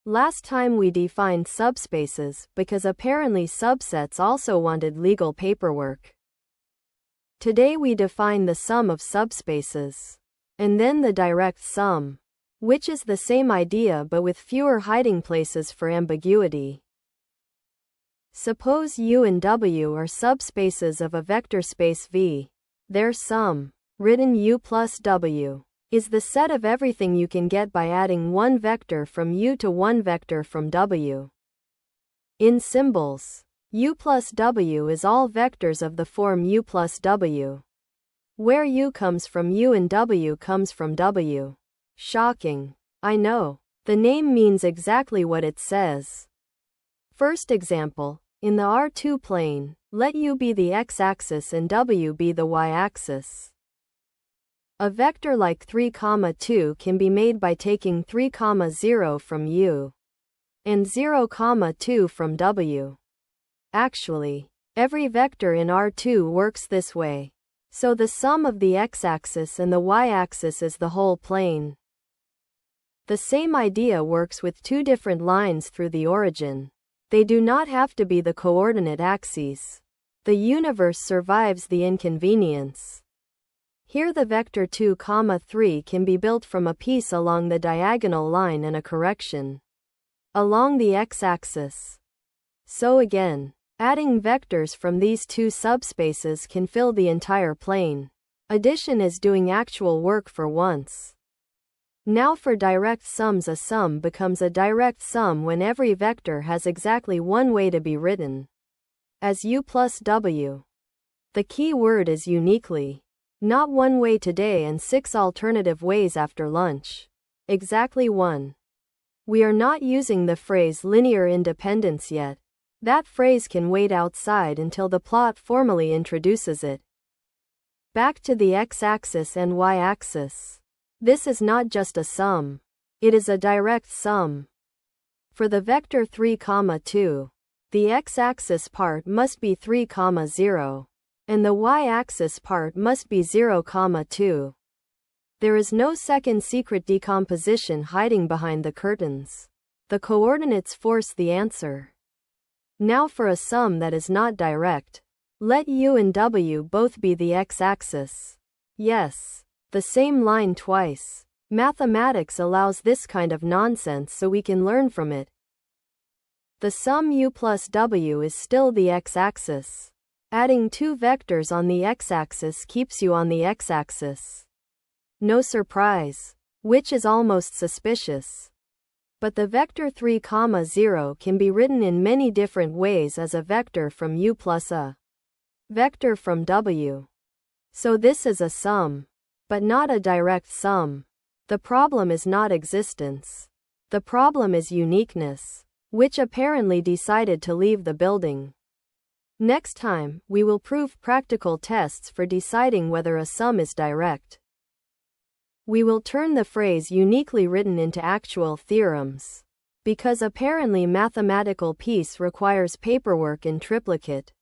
Last time we defined subspaces because apparently subsets also wanted legal paperwork. Today we define the sum of subspaces. And then the direct sum, which is the same idea but with fewer hiding places for ambiguity. Suppose U and W are subspaces of a vector space V. Their sum, written U plus W, is the set of everything you can get by adding one vector from U to one vector from W. In symbols, U plus W is all vectors of the form U plus W, where U comes from U and W comes from W. Shocking. I know. The name means exactly what it says. First example, in the R2 plane, let U be the x-axis and W be the y-axis. A vector like 3, 2 can be made by taking 3, 0 from U and 0, 2 from W. Actually, every vector in R2 works this way. So the sum of the x-axis and the y-axis is the whole plane. The same idea works with two different lines through the origin. They do not have to be the coordinate axes. The universe survives the inconvenience. Here the vector 2, 3 can be built from a piece along the diagonal line and a correction along the x-axis. So again, adding vectors from these two subspaces can fill the entire plane. Addition is doing actual work for once. Now for direct sums, a sum becomes a direct sum when every vector has exactly one way to be written, as U plus W. The key word is uniquely. Not one way today and 6 alternative ways after lunch. Exactly one. We are not using the phrase linear independence yet. That phrase can wait outside until the plot formally introduces it. Back to the x-axis and y-axis. This is not just a sum. It is a direct sum. For the vector 3, 2, the x-axis part must be 3, 0, and the y-axis part must be 0, 2. There is no second secret decomposition hiding behind the curtains. The coordinates force the answer. Now for a sum that is not direct. Let U and W both be the x-axis. Yes, the same line twice. Mathematics allows this kind of nonsense so we can learn from it. The sum U plus W is still the x-axis. Adding two vectors on the x-axis keeps you on the x-axis. No surprise, which is almost suspicious. But the vector 3, 0 can be written in many different ways as a vector from U plus a vector from W. So this is a sum, but not a direct sum. The problem is not existence. The problem is uniqueness, which apparently decided to leave the building. Next time, we will prove practical tests for deciding whether a sum is direct. We will turn the phrase uniquely written into actual theorems. Because apparently mathematical piece requires paperwork in triplicate.